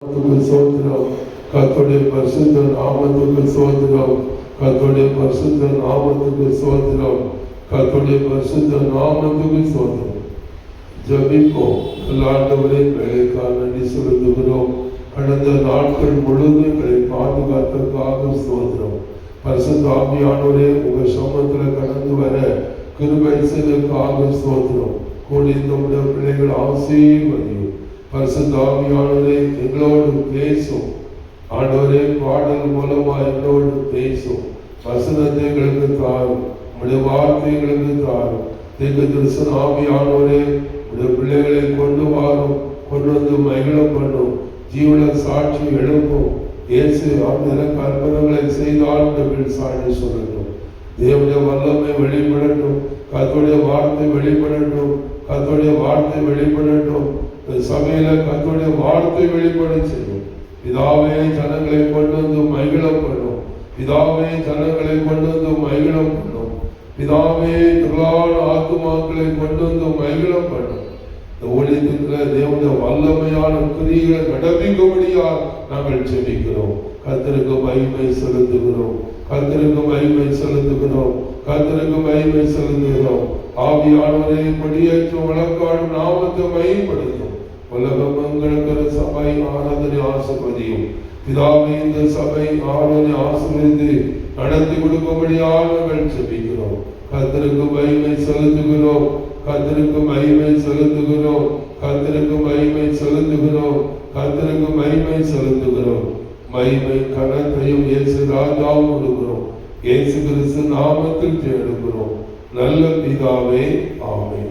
சோத்திரம். கர்த்தருடைய பரிசுத்த நாமத்துக்கு சோத்திரம். கர்த்தருடைய பரிசுத்த நாமத்துக்கு சோத்திரம். கர்த்தருடைய பரிசுத்த நாமத்துக்கு சோத்திரம். ஜெபிப்போம். ஆண்டவரே, வேலைக்காக நன்றி செலுத்துகிறோம். கடந்த நாட்கள் முழுவதும் எங்களை பாதுகாத்ததற்காக சோத்திரம். பரிசுத்த ஆவியானவரே, உங்கள் சமூகத்தில் கடந்து வர கிருபை செய்ததற்காக சோத்திரம். கூடி நம்முடைய பிள்ளைகள் ஆசீர்வதியும். பரிசுத்த ஆவியானவரே, எங்களோடு பேசும். ஆண்டவரே, பாடல் மூலமா எங்களோடு பேசும். வசனத்தை எங்களுக்கு தாரும். உடைய வார்த்தைகளுக்கு தாரும். தீர்க்க தரிசன ஆவியானவரே, உடைய பிள்ளைகளை கொண்டு வாரும். கொண்டு வந்து மகிழ பண்ணும். ஜீவன சாட்சி எழுப்பும். இயேசு எனக்கு அற்புதங்களை செய்தால் சாட்சி சொல்லட்டும். தேவனுடைய வல்லமை வெளிப்படட்டும். கர்த்தருடைய வார்த்தை வெளிப்படட்டும். கர்த்தருடைய வார்த்தை வெளிப்படட்டும். சபையில கர்த்தருடைய வார்த்தை வெளிப்பட செய்யும். பிதாவே, ஜனங்களை கொண்டு வந்து மகிழ பண்ணும். பிதாவே, ஜனங்களை கொண்டு வந்து மகிழ பண்ணும். பிதாவே, திரளான ஆத்துமாக்களை கொண்டு வந்து மகிழ பண்ணும். இந்த ஊழியத்துக்குள்ள தேவனுடைய வல்லமையான கிரியைகளை நடப்பிக்கும்படியா நாங்கள் ஜெபிக்கிறோம். கர்த்தருக்கு மகிமை செலுத்துகிறோம். கர்த்தருக்கு மகிமை செலுத்துகிறோம். கர்த்தருக்கு மகிமை செலுத்துகிறோம். ஆவியானவரை கொடியேற்றும் வழக்காடும் நாமத்தை மகிமைப்படுத்தும். உலக மங்களகர சபை ஆராதனை ஆசீர்வதியும். பிதாவே, இந்த சபை ஆராதனை ஆசீர்வதித்து நடத்தி கொடுக்கும்படியாக நாங்கள் ஜெபிக்கிறோம். கர்த்தருக்கு மகிமை செலுத்துகிறோம். கர்த்தருக்கு மகிமை செலுத்துகிறோம். கர்த்தருக்கு மகிமை செலுத்துகிறோம். கர்த்தருக்கு மகிமை செலுத்துகிறோம். மகிமை கனத்தையும் இயேசு ராஜாவும் கொடுக்கிறோம். இயேசு கிறிஸ்து நாமத்தில் எடுக்கிறோம். நல்ல பிதாவே, ஆமென்.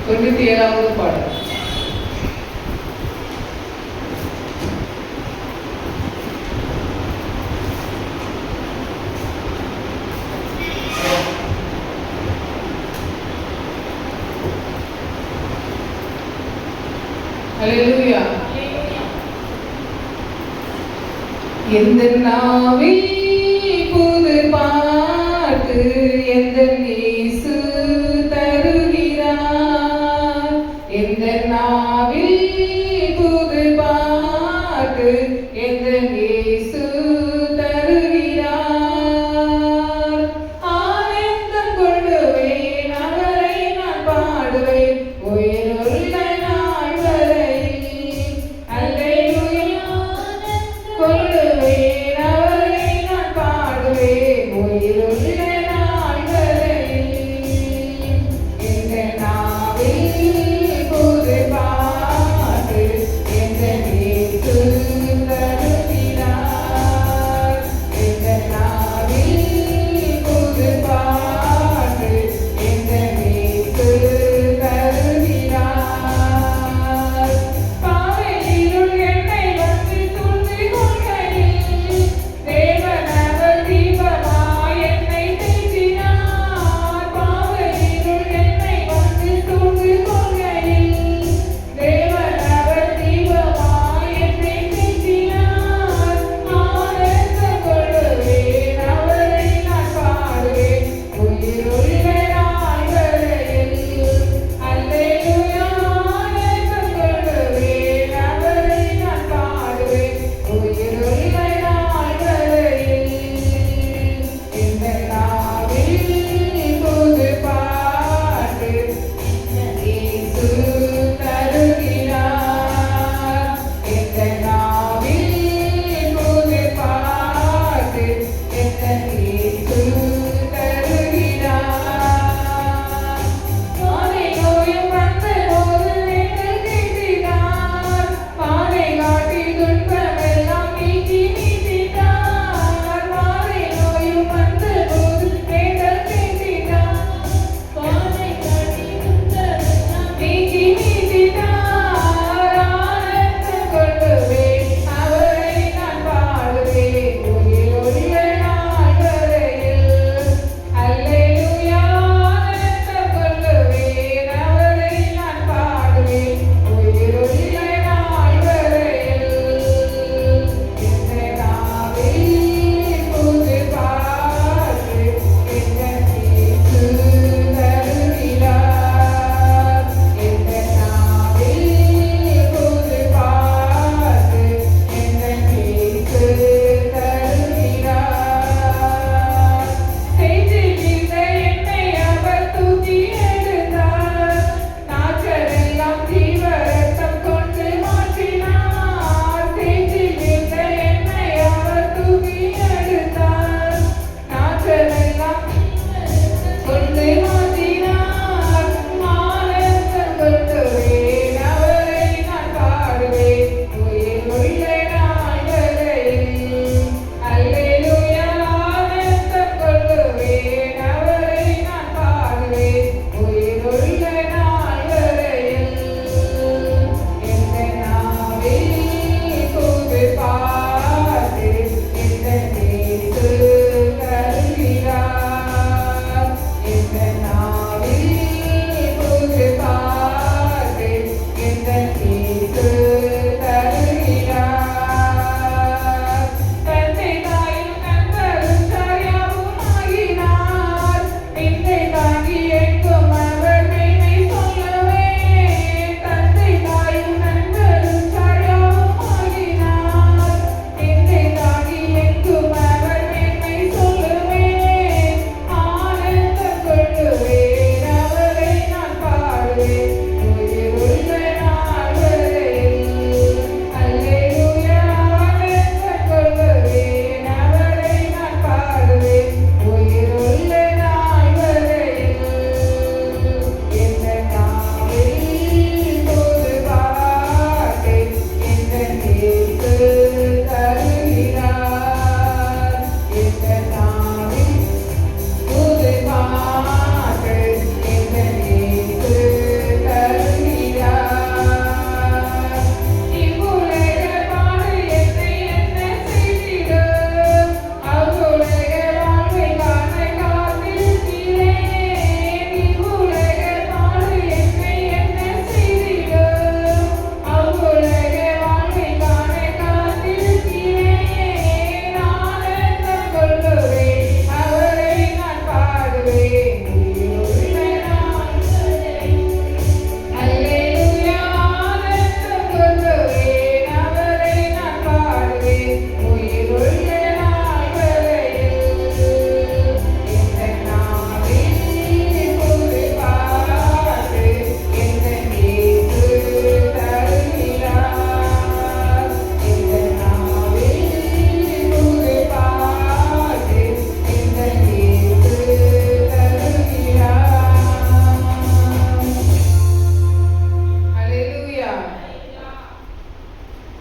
தொண்ணூத்தி ஏழாவது பாடல். ஹல்லேலூயா. எந்த நாவில் புது பாட்டு எந்த இயேசு தருகிறார். எந்த நாவில் புது பாட்டு எந்த இயேசு தருகிறார். ஆனந்தம் கொள்ளுவேன், அவரை நான் பாடுவேன் உயிருள்ள நாள் வரையில். அல்லேலூயா. கொள்ளுவேன், அவரை நான் பாடுவேன் உயிருள்ள நாள் வரையில். எந்த நாவில் புது பாட்டு எந்த இயேசு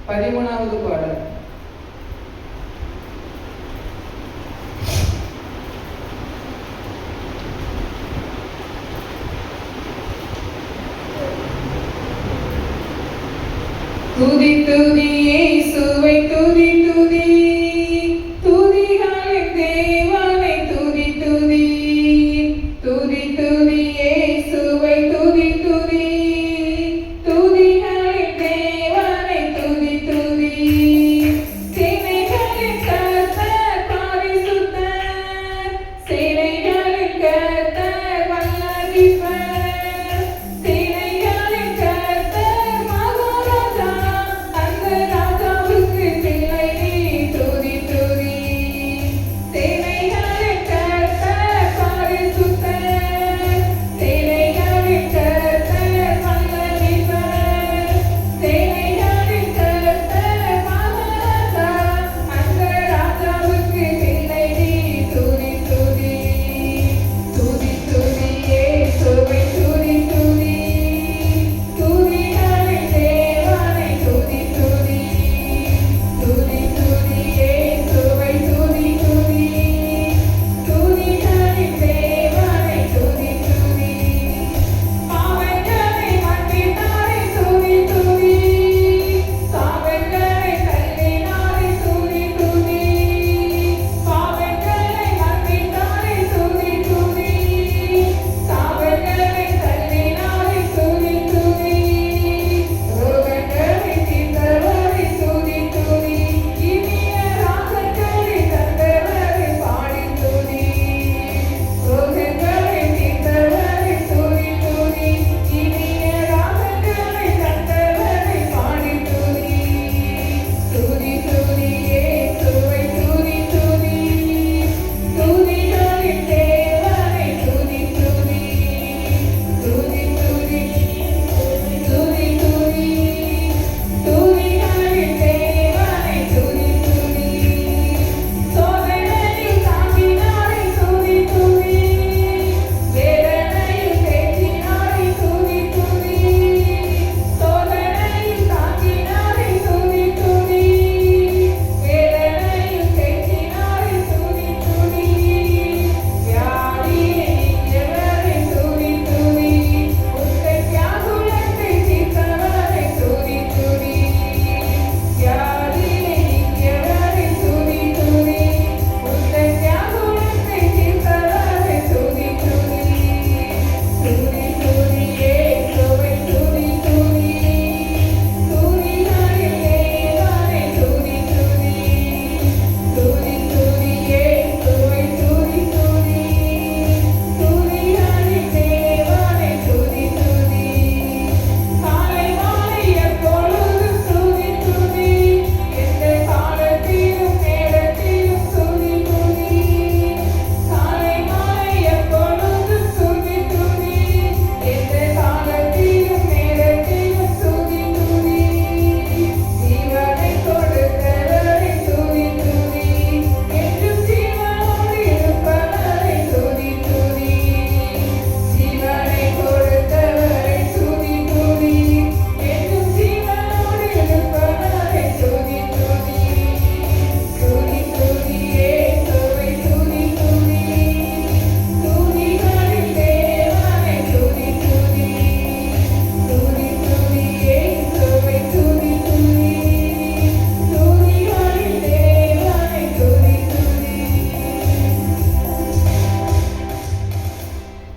13வது பாடல். துதி துதி இயேசுவை துதி துதி, துதிகளின் தேவனை துதி துதி, துதி துதி இயேசுவை துதி துதி, துதிகளின் தேவனை துதி துதி. சேனைகளின் கர்த்தர் பரிசுத்தர், சேனைகளின் கர்த்தர் வல்லதிபர்,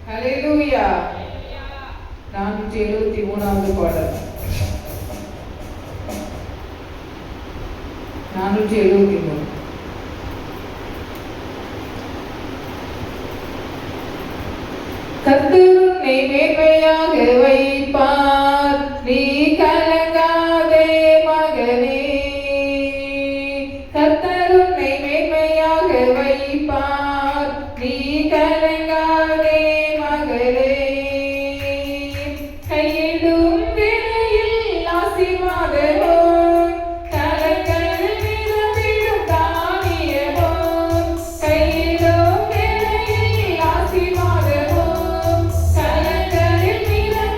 ஹல்லேலூயா. 473வது பாடல். 473. கர்த்தர் உன்னை மேன்மையாக வைப்பார், நீ கலங்காதே மகனே. கர்த்தர் உன்னை மேன்மையாக வைப்பார், நீ கலங்காதே மகளே. கையிடும் வேளையில் ஆசீர்வாதமோ, கரங்களில் நிரம்பிடும் தானியமோ. கையிடும் வேளையில் ஆசீர்வாதமோ, கரங்களில் நிரம்பிடும்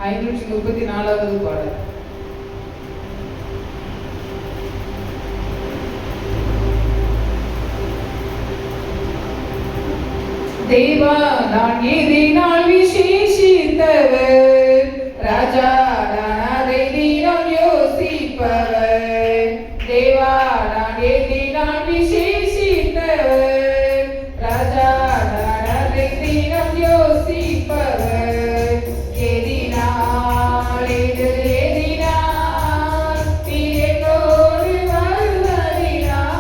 534வது பாடல். தேவா நான் எதினால் விசேஷித்தவர், ராஜா நான் அதை தினம் யோசிப்பவர். தேவா நான் எதினால் விசேஷித்தவர், ராஜா நான் அதை தினம் யோசிப்பவர். எதினால் இது எதினால் நீர் என்னோடு வருவதினால்,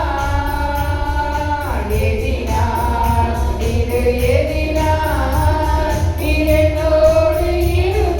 எதினால் இது எதினால் நீர் என்னோடு இருப்பதினால்,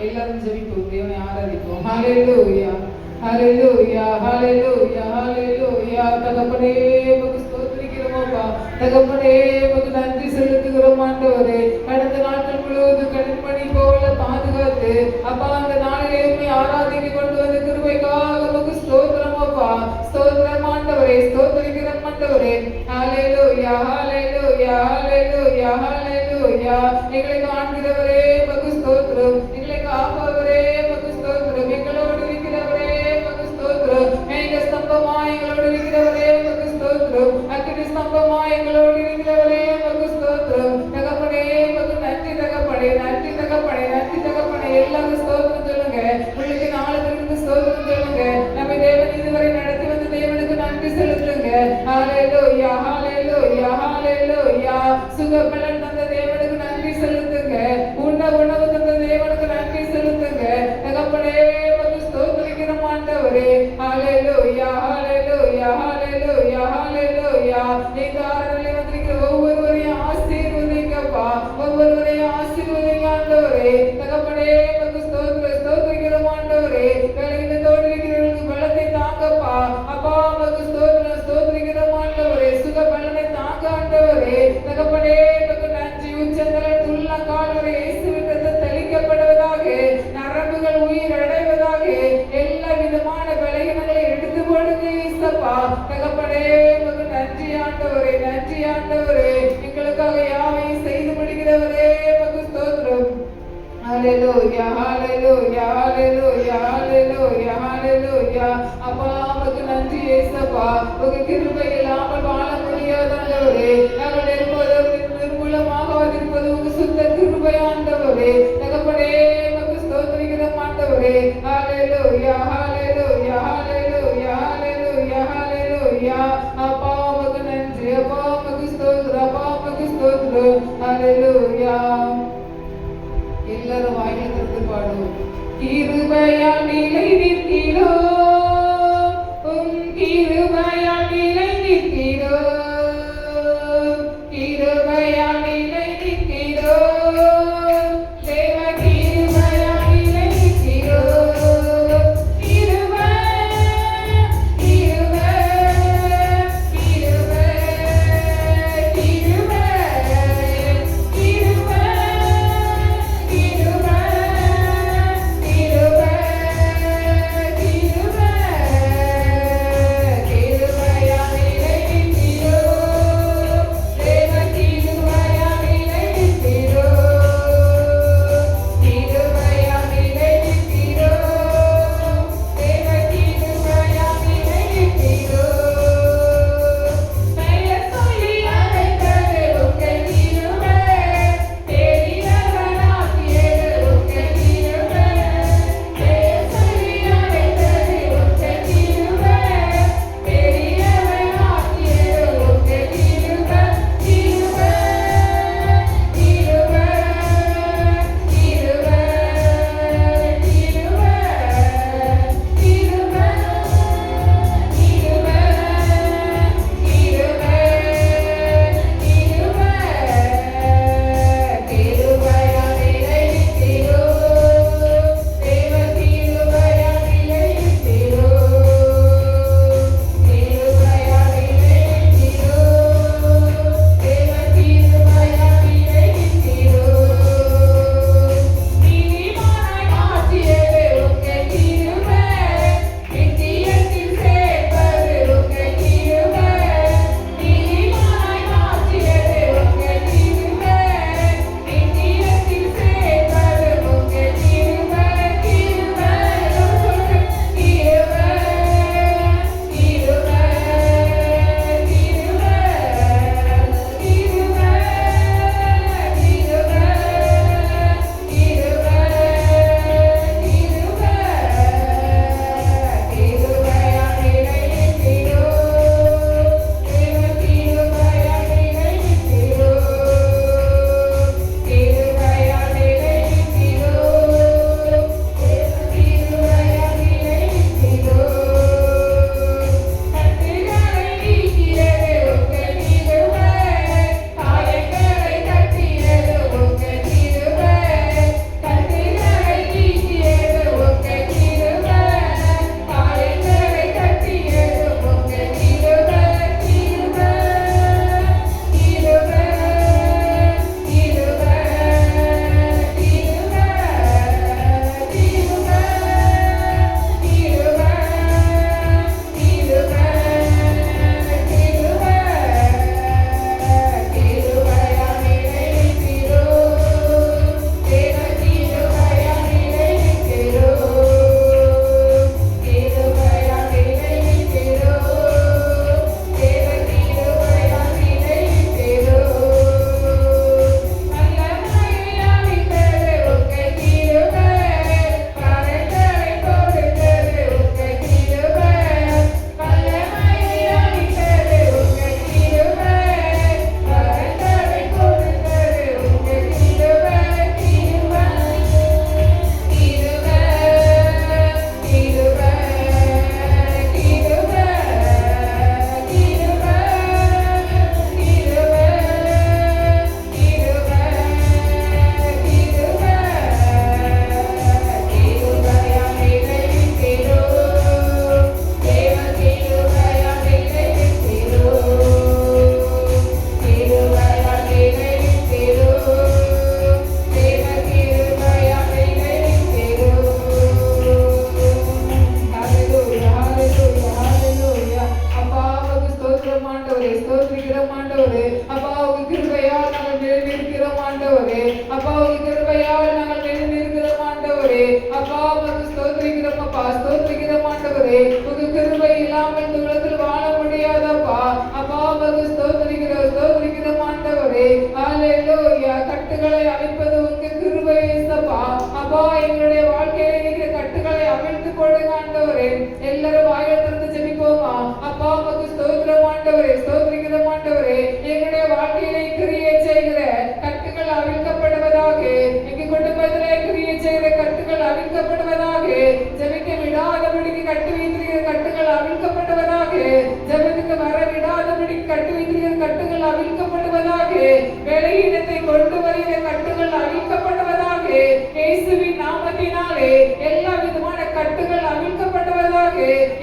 எல்லாரும் ஜெபிப்போம், தேவனை ஆராதிப்போம். ஹalleluya ஹalleluya ஹalleluya ஹalleluya. தகப்பனே உமக்கு ஸ்தோத்திரிக்கிறோம் அப்பா. தகப்பனே உமக்கு நன்றி செலுத்துகிறோம் ஆண்டவரே. கடந்த நாட்கள் முழுவதும் கண்மணி போல பாதுகாத்து அப்பா அந்த நாளிலே உம்மை ஆராதிக்க கொண்டு வந்த கிருபைக்காக உமக்கு ஸ்தோத்திரம் அப்பா. ஸ்தோத்திரம் ஆண்டவரே, ஸ்தோத்திரிக்கிறோம் ஆண்டவரே. ஹalleluya ஹalleluya ஹalleluya ஹalleluya. எங்களை காண்கிறவரே உமக்கு ஸ்தோத்திரம், எங்களை காப்பவரே உமக்கு ஸ்தோத்திரம், எங்களோடு இருக்கிறவரே உமக்கு ஸ்தோத்திரம், மேக ஸ்தம்பமாய் எங்களோடு இருக்கிறவரே உமக்கு ஸ்தோத்திரம், அக்கினி ஸ்தம்பமாய் எங்களோடு இருக்கிறவரே உமக்கு ஸ்தோத்திரம். தகப்பனே உமக்கு நன்றி தகப்பனே, நன்றி தகப்பனே, நன்றி தகப்பனே. எல்லாரும் ஸ்தோத்திரம் சொல்லுங்க, உங்களுக்கு நாளுக்கு ஸ்தோத்திரம் சொல்லுங்க. நம்ம தேவன் இதுவரை நடத்தி வந்த தேவனுக்கு நன்றி செலுத்துங்க. ஹalleluya ஹalleluya ஹalleluya. சுகபலன் தந்த தேவனுக்கு நன்றி செலுத்துங்க. உணவு தந்த தேவனுக்கு நன்றி செலுத்துங்க. தகப்பனே உமக்கு ஸ்தோத்திரிக்கிறோம் ஆண்டவரே. ஹalleluya ஹalleluya ஹalleluya ஹalleluya. இந்த ஆராதனையில் வந்திருக்கிற ஒவ்வொருவரையும் ஆசீர்வதிங்கப்பா, ஒவ்வொருவரையும் ஆசீர்வதிங்க ஆண்டவரே. தகப்பனே உமக்கு ஸ்தோத்திரிக்கிறோம் ஆண்டவரே. வேலையிலோடு இருக்கிறவர்களுக்கு பலத்தை தாங்கப்பா அப்பா. உமக்கு ஸ்தோத்திரிக்கிறோம் ஆண்டவரே. சுக பலனை தாங்க ஆண்டவரே. தகப்பனே உமக்கு நன்றி. உச்சந்தலை துள்ள கால்வரை இயேசுவின் ரத்தம் தெளிக்கப்படுவதாக, நரம்புகள் உயிர் அடைவதாக, எல்லா விதமான பலகீனங்களை எடுத்து போடுங்க இயேசப்பா. தகப்பனே உமக்கு நன்றி ஆண்டவரே, நன்றி ஆண்டவரே. எங்களுக்காக யாவையும் செய்து முடிக்கிறவரே உமக்கு ஸ்தோத்திரம். ஹalleluya ஹalleluya ஹalleluya ஹalleluya ஹalleluya. அப்பா உமக்கு நன்றி இயேசப்பா. உங்க கிருபை இல்லாமல் வாழ முடியாது ஆண்டவரே. நாங்கள் நிர்மூலமாக இருப்பது உங்க சுத்த கிருபை ஆண்டவரே. தகப்பனே உமக்கு ஸ்தோத்திரிக்கிறோம் ஆண்டவரே. ஹalleluya ஹalleluya ஹalleluya ஹalleluya ஹalleluya. அப்பா உமக்கு நன்றி, அப்பா உமக்கு ஸ்தோத்திரம், அப்பா உமக்கு ஸ்தோத்திரம். ஹalleluya. எல்லாரும் வாயில திறந்து பாடுவோம். கிருபையால் நிலை நிற்கிறோம், உம் கிருபையால் நிலை நிற்கிறோம், கிருபையால் நிலை நிற்கிறோம், தேவ கிருபையால் நிலை நிற்கிறோம். கிருபை கிருபை கிருபை கிருபை கிருபை கிருபை கிருபை கிருபையால் நிலை நிற்கிறோம். ஆண்டவரே. அப்பா உமக்கு ஸ்தோத்திரிக்கிறோம் அப்பா, ஸ்தோத்திரிக்கிறோம் ஆண்டவரே. உங்க கிருபை இல்லாமல் இந்த உலகத்தில் வாழ முடியாதப்பா. அப்பா உமக்கு ஸ்தோத்திரிக்கிறோம், ஸ்தோத்திரிக்கிறோம் ஆண்டவரே. ஹalleluya. கட்டுகளை அவிழ்ப்பது உங்க கிருபை இயேசப்பா. அப்பா எங்களுடைய வாழ்க்கையில இருக்கிற கட்டுகளை அவிழ்த்து போடுங்க ஆண்டவரே. எல்லாரும் வாயை திறந்து ஜெபிப்போமா. அப்பா உமக்கு ஸ்தோத்திரம் ஆண்டவரே, ஸ்தோத்திரிக்கிறோம் ஆண்டவரே. எங்களுடைய வாழ்க்கையிலே கிரியை செய்கிற கட்டுகள் அவிழ்க்கப்படுவதாக. எங்க குடும்பத்திலே கிரியை செய்கிற கட்டுகள் அவிழ்க்கப்படுவதாக. ஜெபிக்க விடாதபடிக்கு கட்டு வைத்திருக்கிற கட்டுகள் அவிழ்க்கப்படுவதாக. ஜெபத்துக்கு வர விடாதபடிக்கு கட்டு வைத்திருக்கிற கட்டுகள் அவிழ்க்கப்படுவதாக. வேலையிடத்தை கொண்டு வருகிற கட்டுகள் அவிழ்க்கப்படுவதாக. இயேசுவின் நாமத்தினாலே எல்லா விதமான கட்டுகள் அவிழ்க்கப்படுவதாக.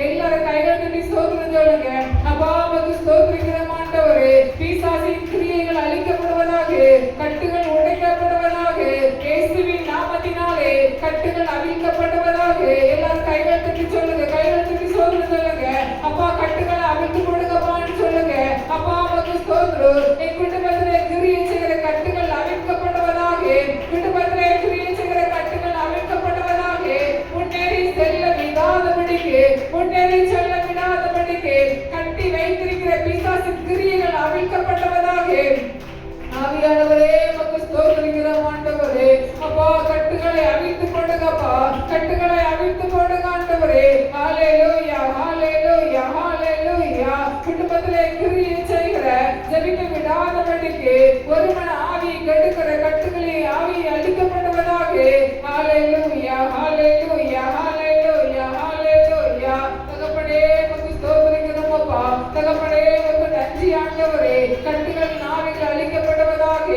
எல்லாரும் கைகள் தட்டி ஸ்தோத்திரம் சொல்லுங்க. அப்பா உமக்கு ஸ்தோத்திரிக்கிறோம் ஆண்டவரே. பிசாசின் கிரியைகள் அழிக்கப்படுவதாக. கட்டுகள் உடைக்கப்படுவதாக. இயேசுவின் நாமத்தினாலே கட்டுகள் அவிழ்க்கப்படுவதாக. எல்லாரும் கைகள் தட்டி சொல்லுங்க. கைகள் தட்டி ஸ்தோத்திரம் சொல்லுங்க. அப்பா கட்டுகளை அவிழ்த்து போடுங்கப்பான்னு சொல்லுங்க. அப்பா உமக்கு ஸ்தோத்திரம். என் குடும்பத்திலே கிரியை செய்கிற கட்டுகள் அவிழ்க்கப்படுவதாக. குடும்பத்திலே கிரியை செய்கிற கட்டுகள் அவிழ்க்கப்படுவதாக. முன்னேறி செல்ல விடாதபடிக்கு, முன்னேறி செல்ல விடாதபடிக்கு கட்டி வைத்திருக்கிற பிசாசின் கிரியைகள் அவிழ்க்கப்படுவதாக. ஆவியானவரே உமக்கு ஸ்தோத்திரிக்கிறோம் ஆண்டவரே. அப்பா கட்டுகளை அவிழ்த்து போடுங்கப்பா, கட்டுகளை அவிழ்த்து போடுங்க ஆண்டவரே. ஹalleluya, ஹalleluya, ஹalleluya. குடும்பத்திலே கிரியை செய்கிற ஜெபிக்க விடாதபடிக்கு ஒருமன ஆவி கெடுக்கிற கட்டுகளை ஆவி அழிக்கப்படுவதாக. ஹalleluya, ஹalleluya, ஹalleluya, ஹalleluya. தகப்பனே உமக்கு ஸ்தோத்திரிக்கிறோம் அப்பா. தகப்பனே உமக்கு நன்றி ஆண்டவரே. கட்டுகள் ஆவிகள் அழிக்கப்படுவதாக.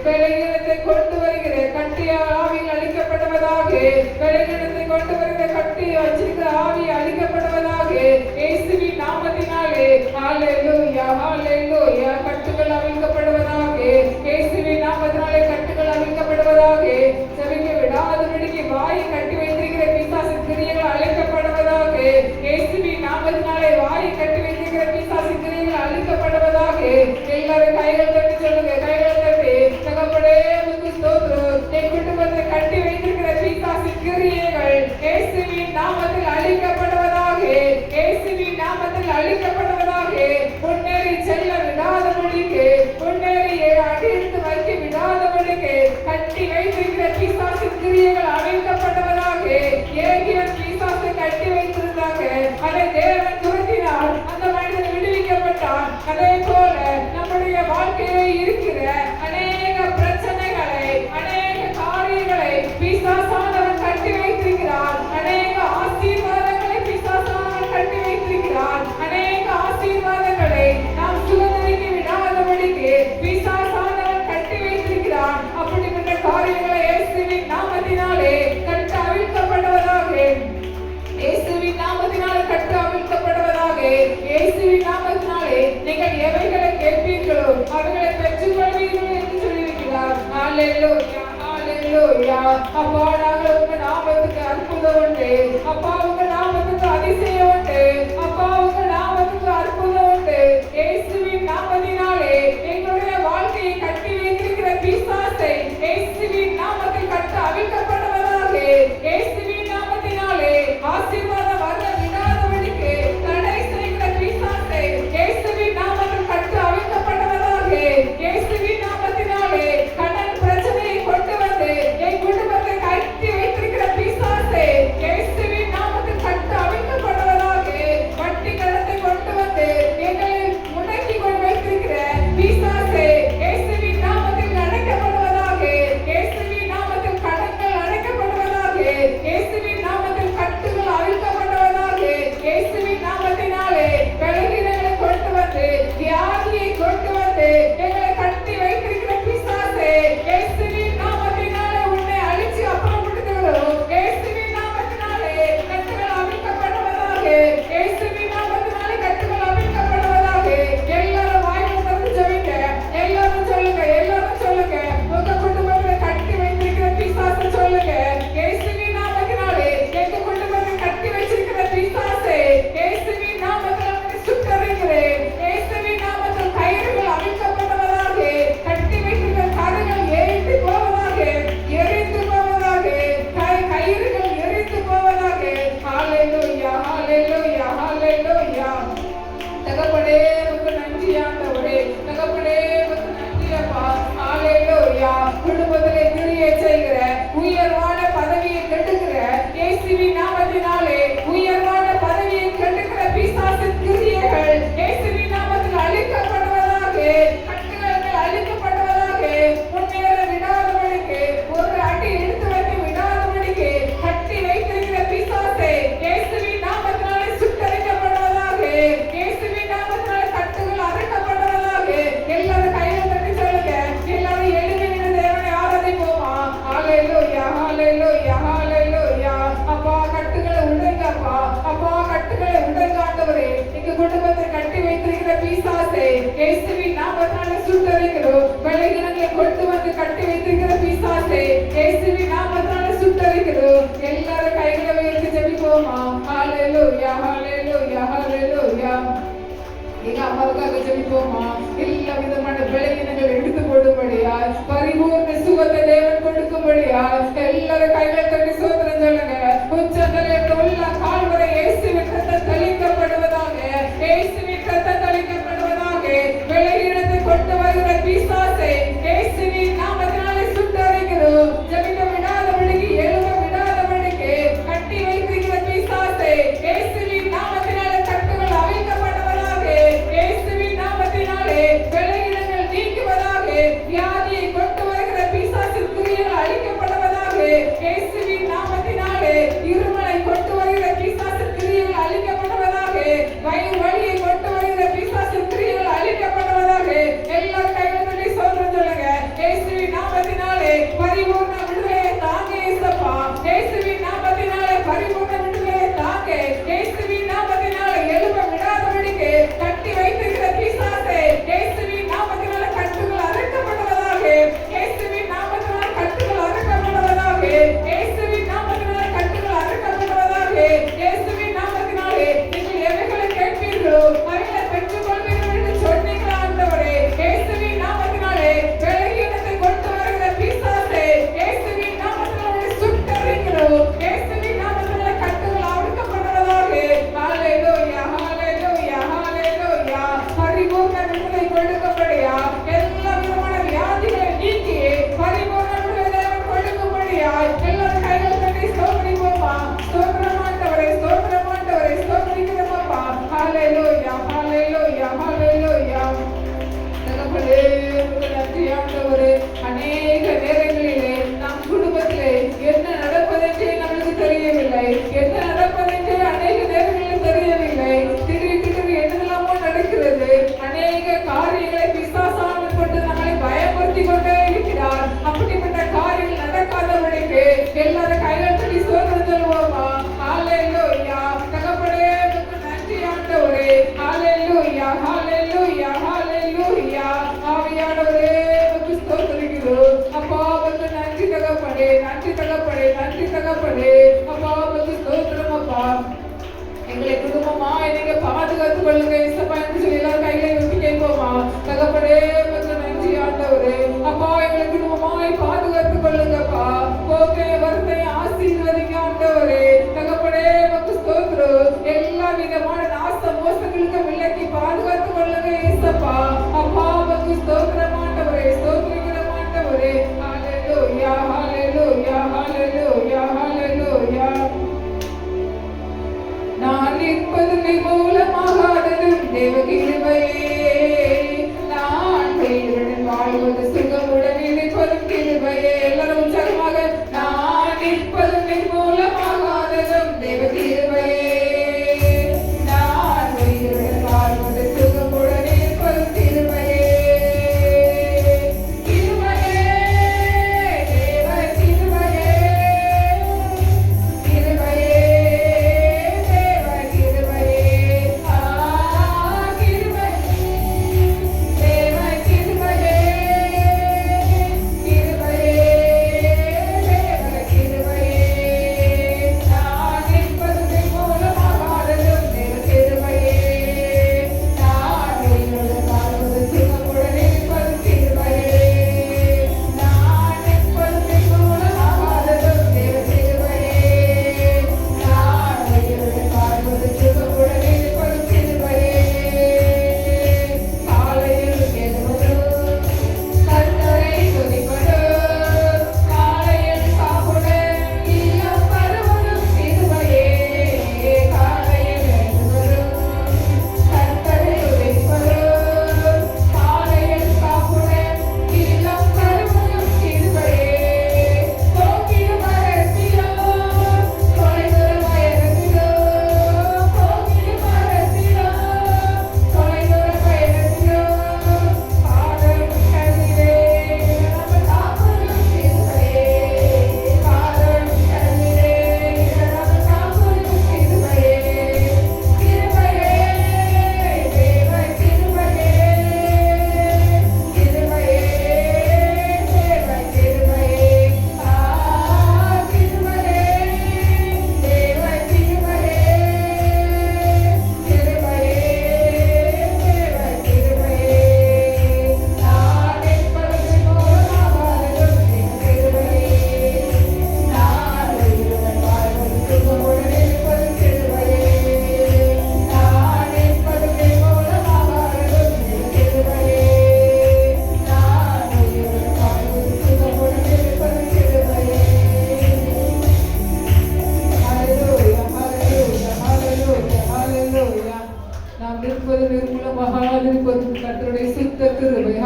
வேலையிடத்தை கொண்டு வருகிற கட்டிய ஆவிகள் அழிக்கப்படுவதாக. வேலையிடத்தை கொண்டு வருகிற கட்டி வச்சிருக்கிற ஆவி அழிக்கப்படுவதாக. இயேசுவின் நாமத்தினாலே ஹalleluya, ஹalleluya. கட்டுகள் அவிழ்க்கப்படுவதாக. இயேசுவின் நாமத்தினாலே கட்டுகள் அவிழ்க்கப்படுவதாக. ஜெபிக்க விடாதபடிக்கு வாயை கட்டி வைத்திருக்கிற பிசாசின் கிரியைகள் அழிக்கப்படுவதாக. இயேசுவின் நாமத்தினாலே வாயை கட்டி வைத்திருக்கிற பிசாசின் கிரியைகள் அழிக்கப்படுவதாக. எல்லாரும் கைகள் தட்டி சொல்லுங்க. கைகள் தட்டி தகப்பனே உமக்கு ஸ்தோத்திரம். என் குடும்பத்தை கட்டி வைத்திருக்கிற பிசாசின் கிரியைகள் இயேசுவின் நாமத்தில் அழிக்கப்படுவதாக. இயேசுவின் நாமத்தில் அழிக்கப்படுவதாக. முன்னேறி செல்ல விடாதபடிக்கு, முன்னேறி அடித்து வைக்க விடாதபடிக்கு கட்டி வைத்திருக்கிற பிசாசின் கிரியைகள் அழிக்கப்படுவதாக. ஏகியன் பிசாசை கட்டி வைத்திருந்தாங்க. அதை தேவன் துரத்தினார். அந்த மனிதன் விடுவிக்கப்பட்டான். அதே போல நம்முடைய வாழ்க்கையிலே இருக்கிற அநேக பிரச்சனைகளை, அநேக காரியங்களை பிசாசானவன் கட்டி வைத்திருக்கிறார். அநேக ஆசீர்வாதங்களை பிசாசானவன் கட்டி வைத்திருக்கிறார். அநேக ஆசீர்வாதங்களை நாம் சுதந்திரிக்க விடாதபடிக்கு பிசாசானவன் கட்டி வைத்திருக்கிறான். அப்படிப்பட்ட காரியங்களை இயேசுவின் நாமத்தினாலே கட்டு அவிழ்க்கப்படுவதாக. இயேசுவின் நாமத்தினாலே கட்டு அவிழ்க்கப்படுவதாக. இயேசுவின் நாமத்தினாலே நீங்கள் எவைகளை கேட்பீர்களோ அவைகளை பெற்றுக்கொள்வீர்கள் என்று சொல்லியிருக்கிறார். ஹalleluya, ஹalleluya. அப்பா நாங்கள் உங்க நாமத்துக்கு அற்புதம் உண்டு. அப்பா உங்க நாமத்துக்கு அதிசயம் உண்டு. அப்பா உங்க நாமத்துக்கு அற்புதம் உண்டு. இயேசுவின் நாமத்தினாலே எங்களுடைய வாழ்க்கையை கட்டி வைத்திருக்கிற பிசாசை இயேசுவின் நாமத்தில் கட்டு அவிழ்க்கப்படுவதாக. இயேசுவின் நாமத்தினாலே ஆசீர்வாதம் வர விடாதபடிக்கு தடை செய்கிற பிசாசை இயேசுவின் நாமத்தில் கட்டு அவிழ்க்கப்படுவதாக. இயேசுவின் நாமத்தினாலே கடன் பிரச்சனையை கொண்டு வந்து என் குடும்பத்தை இயேசுவின் நாமத்தினாலே சுட்டரிக்கிறோம். பலகீனங்களை கொண்டு வந்து கட்டி வைத்திருக்கிற பிசாசே இயேசுவின் நாமத்தினாலே சுட்டரிக்கிறோம். எல்லாரும் கைகளை உயர்த்தி ஜெபிப்போமா. ஹalleluya ஹalleluya ஹalleluya. எங்க அம்மாவுக்காக ஜெபிப்போமா. எல்லா விதமான பலகீனங்களை எடுத்து போடும்படியாய் பரிபூர்ண சுகத்தை தேவன் கொடுக்கும்படியாய் எல்லாரும் கைகளை தட்டி சோதனை சொல்லுங்க. உச்சந்தலையில் உள்ள கால் வரை இயேசுவின் ரத்தம் தெளிக்கப்படுவதாக, இயேசுவின் ரத்தம் தெளிக்கப்படுவதாக. பலகீனத்தை கொண்டு வருகிற பிசாசை இயேசுவின் நாமத்தினாலே சுட்டரிக்கிறோம். ஜெபிக்க விடாதபடிக்கு எழுத விடாதபடிக்கு கட்டி வைத்திருக்கிற பிசாசை இயேசுவின் நாமத்தினாலே கட்டுகள் அவிழ்க்கப்படுவதாக, இயேசுவின் நாமத்தினாலே பலகீனங்கள் நீங்குவதாக. வியாதியை கொண்டு வருகிற பிசாசின் கிரியைகள் அழிக்கப்படுவதாக, இயேசுவின் நாமத்தினாலே. இருமலை கொண்டு வருகிற பிசாசின் கிரியைகள் அழிக்கப்படுவதாக, வயிறு வலியை கொண்டு வருகிற பிசாசின் கிரியைகள் அழிக்கப்படுவதாக. எல்லாரும் கைகளை சொல்றேன் சொல்லுங்க. இயேசுவின் நாமத்தினாலே பரிபூர்ண விடுதலையை தாங்க இயேசப்பா. இயேசுவின் நாமத்தினாலே பரிபூர்ண விடுதலையை தாங்க. இயேசுவின் நாமத்தினாலே எழும்ப விடாதபடிக்கு கட்டி வைத்திருக்கிற பிசாசை இயேசுவின் நாமத்தினாலே கட்டுகள் அறுக்கப்படுவதாக, இயேசுவின் நாமத்தினாலே கட்டுகள் அறுக்கப்படுவதாக, இயேசுவின் நாமத்தினாலே கட்டுகள் அறுக்கப்படுவதாக. இயேசுவின் நாமத்தினாலே நீங்கள் எவைகளை கேட்பீர்களோ அவைகளை பெற்றுக் கொள்வீர்கள் என்று சொன்னீங்களா ஆண்டவரே. இயேசுவின் நாமத்தினாலே பலகீனத்தை கொண்டு வருகிற பிசாசை இயேசுவின் நாமத்தினாலே சுட்டரிக்கிறோம். இயேசுவின் நாமத்தினாலே கட்டுகள் அறுக்கப்படுவதாக. ஹalleluya ஹalleluya ஹalleluya. பரிபூர்ண விடுதலை கொடுக்கப்படியா எல்லா விதமான வியாதிகளை நீக்கி பரிபூர்ண விடுதலை தேவன் கொடுக்கும்படியா எல்லாரும் கைகளை தட்டி ஸ்தோத்திரிப்போமா. ஸ்தோத்திரமாண்டவரே ஸ்தோத்திரமாண்டவரே ஸ்தோத்திரிக்கிறோமப்பா. ஹalleluya ஹalleluya ஹalleluya. தகப்பனே உமக்கு நன்றி ஆண்டவரே. அநேக நேரங்களிலே நம் குடும்பத்திலே என்ன நடப்பதென்றே நமக்கு தெரியவில்லை, என்ன நடப்பதென்றே அநேக நேரங்களில் தெரியவில்லை. திடீர் திடீர் என்னெல்லாமோ நடக்கிறது. அநேக காரியங்களை பிசாசானவன் கொண்டு நம்மளை பயமுறுத்தி கொண்டே இருக்கிறார். அப்படிப்பட்ட காரியங்கள் நடக்காதபடிக்கு எல்லாரும் கைகள் தட்டி சோதனை சொல்லுவோமா. ஹalleluya. தகப்பனே உமக்கு நன்றி ஆண்டவரே. ஹalleluya ஹalleluya ஹalleluya. ஆவியானவரே உமக்கு ஸ்தோத்திரிக்கிறோம். அப்பா உமக்கு நன்றி தகப்பனே, நன்றி தகப்பனே, நன்றி தகப்பனே. அப்பா உமக்கு ஸ்தோத்திரம் அப்பா. எங்களை குடும்பமா நீங்க பாதுகாத்து கொள்ளுங்க இயேசப்பா என்று சொல்லி எல்லாரும் கைகளை ஊற்றி கேட்போமா. தகப்பனே உமக்கு நன்றி ஆண்டவரே. அப்பா எங்களை குடும்பமாய் பாதுகாத்து கொள்ளுங்கப்பா. போக்கை வரத்தை ஆசீர்வதிங்க ஆண்டவரே. தகப்பனே உமக்கு ஸ்தோத்திரம். எல்லா விதமான நாச மோசங்களுக்கு விலக்கி பாதுகாத்து கொள்ளுங்க இயேசப்பா. அப்பா உமக்கு ஸ்தோத்திரம் ஆண்டவரே, ஸ்தோத்திரிக்கிறோம் ஆண்டவரே. ஹalleluya ஹalleluya ஹalleluya ஹalleluya. நான் நிற்பது மூலமாகாததும் தேவ கிருபையே, நான் தேவனுடன் வாழ்வது சுகமுடன் இருப்பதும் கிருபையே. எல்லாரும் உற்சாகமாக நான் நிற்பது மூலமாகாததும் தேவ கிருபையே, நான் தேவனுடன் வாழ்வது சுகமுடன் இருப்பதும் கிருபையே. கிருபையே தேவ கிருபையே,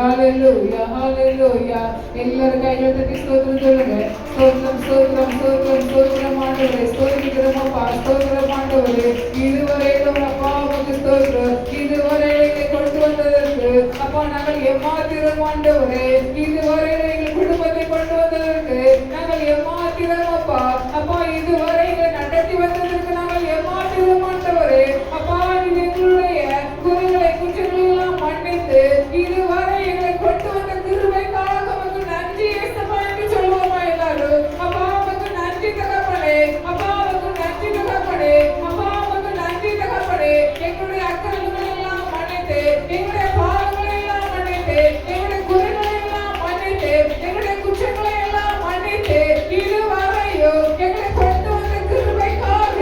ஹalleluya ஹalleluya எல்லாரும் கைகளை தட்டி ஸ்தோத்திரம் சொல்லுங்க. ஸ்தோத்திரம் ஸ்தோத்திரம் ஸ்தோத்திரம் ஸ்தோத்திரம் ஆண்டவரே, ஸ்தோத்திரிக்கிறோம் அப்பா, ஸ்தோத்திரம் ஆண்டவரே. இதுவரையிலும் அப்பா உமக்கு ஸ்தோத்திரம். இதுவரை எங்களை கொண்டு வந்ததற்கு அப்பா நாங்கள் எம்மாத்திரம் ஆண்டவரே. இதுவரை எங்கள் குடும்பத்தை கொண்டு வந்ததற்கு நாங்கள் எம்மாத்திரம் அப்பா. அப்பா இதுவரை எங்களை நடத்தி வந்ததற்கு நாங்கள் எம்மாத்திரம் ஆண்டவரே. அப்பா இது எங்களுடைய குறைகளை குற்றங்களை எல்லாம் மன்னித்து இதுவரை எங்களை கொண்டு வந்த கிருபைக்காக உமக்கு நன்றி இயேசுவா என்று சொல்லுவோமா எல்லாரும். அப்பா உமக்கு நன்றி தகப்பனே, அப்பா உமக்கு நன்றி தகப்பனே, அப்பா உமக்கு நன்றி தகப்பனே. எங்களுடைய அக்கிரமங்களை எல்லாம் மன்னித்து, எங்களுடைய பாவங்களை எல்லாம் மன்னித்து, எங்களுடைய குறைகளை எல்லாம் மன்னித்து, எங்களுடைய குற்றங்களை எல்லாம் மன்னித்து இதுவரையும் எங்களை கொண்டு வந்த கிருபைக்காக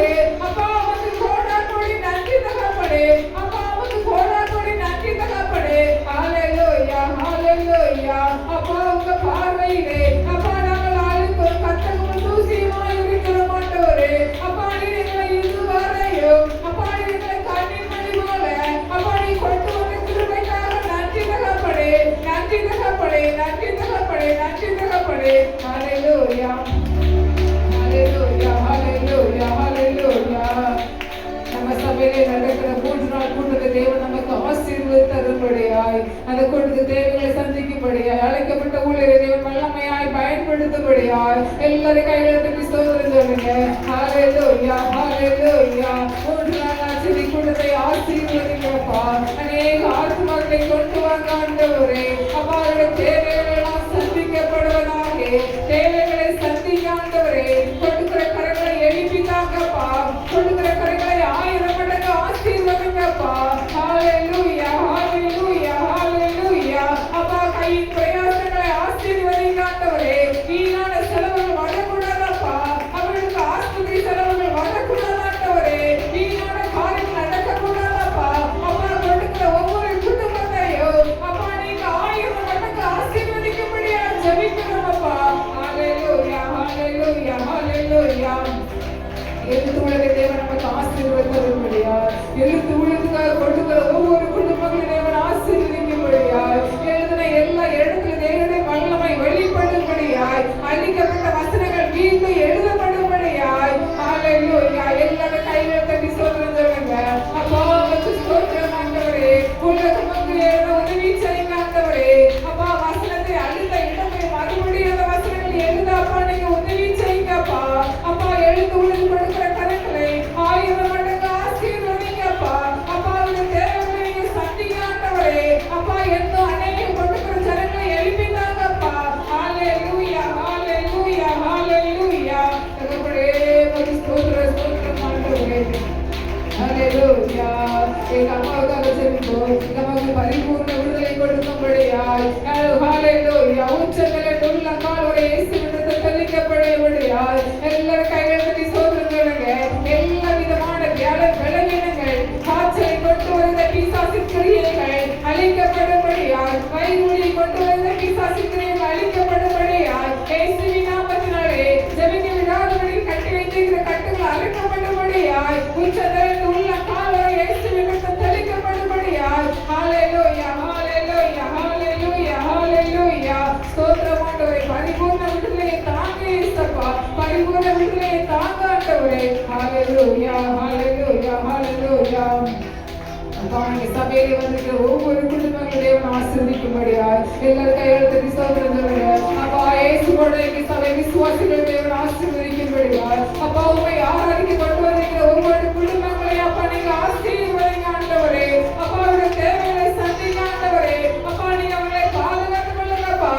அப்பா உமக்கு கோடானோடி நன்றி தகப்பனே. அப்பா உமக்கு கோடானோடி நன்றி தகப்பனே. ஹalleluya ஹalleluya. அப்பா உங்க பார்வையிலே அப்பா நாங்கள் ஆளுக்கு கத்தமும் தூசியுமாய் இருக்கிறோம் ஆண்டவரே. அப்பா நீர் எங்களை இதுவரையும் அப்பா நீர் எங்களை கண்ணீர் மணி போல அப்பா நீ கொண்டு வந்த கிருபைக்காக நன்றி தகப்பனே, நன்றி தகப்பனே, நன்றி தகப்பனே, நன்றி தகப்பனே. ஹalleluya ஹalleluya ஹalleluya ஹalleluya. நம்ம சபையிலே நடக்கிற 3 நாள் கூட்டத்தை தேவன் நமக்கு ஆசீர்வாதம் தரும்படியாய், அந்த கூட்டத்து தேவைகளை சந்திக்கும்படியாய், அழைக்கப்பட்ட ஊழியரை தேவன் வல்லமையாய் பயன்படுத்தும்படியாய் எல்லாரும் கைகளை தட்டி ஸ்தோத்திரம் சொல்லுங்க. ஹalleluya ஹalleluya. 3 நாள் ஆட்சி கூட்டத்தை ஆசீர்வதிங்கப்பா. அநேக ஆத்துமாக்களை கொண்டு வாங்க ஆண்டவரே. அப்பா அவருடைய தேவைகள் எல்லாம் சந்திக்கப்படுவதாக, தேவைகளை சந்திக்க ஆண்டவரே. கொடுக்கிற கரங்களை எழுப்பிதாங்கப்பா, கொடுக்கிற கரங்களை 1000 மடங்கு ஆசீர்வதிங்கப்பா. ஹalleluya ஹalleluya ஹalleluya. அப்பா கையின் பிரயாசங்களை ஆசீர்வதிங்க ஆண்டவரே. வீணான செலவுகள் வரக்கூடாதப்பா. அவர்களுக்கு ஆஸ்பத்திரி செலவுகள் வரக்கூடாது ஆண்டவரே. வீணான காரியம் நடக்கக்கூடாதப்பா. அப்பா கொடுக்கிற ஒவ்வொரு குடும்பத்தையும் அப்பா நீங்க 1000 மடங்கு ஆசீர்வதிக்கும்படியா ஜெபிக்கிறோம் அப்பா. ஹalleluya ஹalleluya ஹalleluya. எழுத்து உலகை தேவன் நமக்கு ஆசீர்வாதம் தரும்படியா, எழுத்து உலகத்துக்காக கொடுக்கிற ஒவ்வொரு குடும்பங்களும் தேவன் ஆசீர்வதிக்கும்படியாய், எழுதின எல்லா இடத்துல தேவனுடைய வல்லமை வெளிப்படும்படியாய், அழிக்கப்பட்ட வசனங்கள் மீண்டும் எழுதப்படும்படியாய். ஹalleluya. எல்லாரும் கைகளை தட்டி ஸ்தோத்திரம் சொல்லுங்க. அப்பா உமக்கு ஸ்தோத்திரம் ஆண்டவரே. உலகம் மக்களுக்கு உதவி செய்யுங்க ஆண்டவரே. அப்பா வசனத்தை அழுத்த இடத்தை மறுபடியும் அந்த வசனங்கள் எழுத அப்பா நீங்க உதவி செய்யுங்கப்பா. அப்பா எழுத்து உலகம் கொடுக்கிற கரங்களை 1000 மடங்கு ஆசீர்வதிங்கப்பா. அப்பா உங்க தேவைகளை நீங்க சந்திங்க ஆண்டவரே. அப்பா இன்னும் அநேக கொடுக்கிற ஜனங்களை எழுப்பினாங்கப்பா. ஹalleluya ஹalleluya ஹalleluya. தகப்பனே உமக்கு ஸ்தோத்திரம் ஸ்தோத்திரம் ஆண்டவரே. ஹalleluya. எங்க அம்மாவுக்காக ஜெபிப்போம். நமக்கு பரிபூர்ண விடுதலை கொடுக்கும்படியாய். ஹalleluya. உச்சந்தலை உள்ள காலோட இயேசுவிடத்தை தெளிக்கப்படும்படியாய் எல்லாரும் கைகளை தட்டி ஸ்தோத்திரம் சொல்லுங்க. எல்லா விதமான பலவீனங்கள், காய்ச்சலை கொண்டு வந்த பிசாசின் கிரியைகள் அழிக்கப்படும்படியாய், வயிறுவலியை கொண்டு வந்த பிசாசின் கிரியைகள் அழிக்கப்படும்படியாய் இயேசுவின் நாமத்தினாலே ஜெபிக்க விடாதபடி கட்டி வைத்திருக்கிற கட்டுகள் அறுக்கப்படும்படியாய், உச்சந்தலை உள்ள காலோட இயேசுவிடத்தை தெளிக்கப்படும்படியாய். ஹalleluya ஹalleluya ஹalleluya ஹalleluya. ஸ்தோத்திரம் ஆண்டவரே. பரிபூர்ண விடுதலையை தாங்க இயேசுப்பா. பரிபூர்ண விடுதலையை தாங்க ஆண்டவரே. ஹalleluya ஹalleluya ஹalleluya. அப்பா நீங்க சபையிலே வந்திருக்கிற ஒவ்வொரு குடும்பங்களும் தேவன் ஆசீர்வதிக்கும்படியாய் எல்லாரும் கைகளை தட்டி ஸ்தோத்திரம் சொல்லுங்க. அப்பா இயேசுவோட எங்க சபை விசுவாசிகள் தேவன் ஆசீர்வதிக்கும்படியாய். அப்பா உம்மை ஆராதிக்க கொண்டு வந்திருக்கிற ஒவ்வொரு குடும்பங்களையும் அப்பா நீங்க ஆசீர்வதிங்க ஆண்டவரே. அப்பா அவருடைய தேவைகளை சந்திங்க ஆண்டவரே. அப்பா நீங்க அவர்களை பாதுகாத்து கொள்ளுங்கப்பா.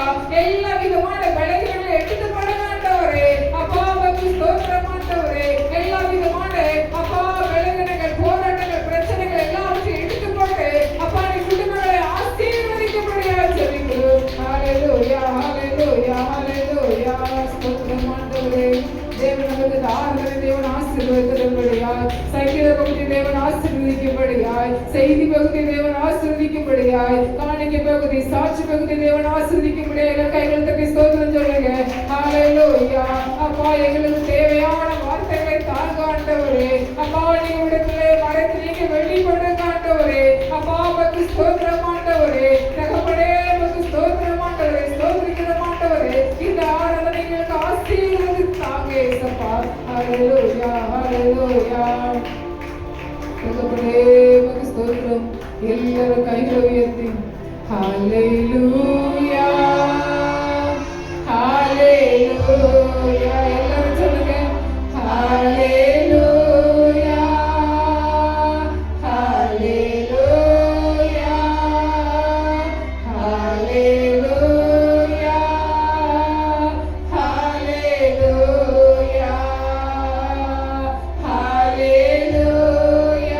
எல்லா விதமான பலவீனங்களை எடுத்து போடுங்க ஆண்டவரே. அப்பா உமக்கு ஸ்தோத்திரம் ஆண்டவரே. எல்லா விதமான அப்பா பலவீனங்கள், போராட்டங்கள், பிரச்சனைகள் எல்லாவற்றையும் எடுத்து போட்டு அப்பா நீ குடும்பங்களை ஆசீர்வதிக்கும்படியாய் ஜெபிக்கிறோம். ஹalleluya ஹalleluya ஹalleluya. ஸ்தோத்திரம் ஆண்டவரே. தேவன் நமக்கு ஆராதனை தேவன் ஆசீர்வதிக்கும்படியாய், சங்கீத பகுதி தேவன் ஆசீர்வதிக்கும்படியாய், செய்தி பகுதி தேவன் ஆசீர்வதிக்கும்படியாய், காணிக்கை பகுதி, சாட்சி பகுதி தேவன் ஆசீர்வதிக்கும்படியாய் எல்லா கைகளை தட்டி ஸ்தோத்திரம் சொல்லுங்க. ஹalleluya. அப்பா எங்களுக்கு தேவையான வார்த்தைகளை தாங்க ஆண்டவரே. அப்பா நீங்க உடனே மறைத்து நீங்க வெளிப்படுங்க ஆண்டவரே. அப்பா உமக்கு ஸ்தோத்திரம் ஆண்டவரே. தகப்பனே உமக்கு தகப்பனே உமக்கு ஸ்தோத்திரம். எல்லாரும் கைகளை உயர்த்தி ஹல்லேலூயா ஹல்லேலூயா எல்லாரும் சொல்லுங்க ஹல்லேலூயா ஹல்லேலூயா ஹல்லேலூயா ஹல்லேலூயா ஹல்லேலூயா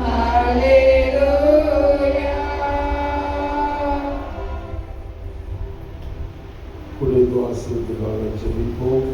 ஹல்லேலூயா குறைந்து ஆசிரியத்துக்காக ஜெபிப்போம்.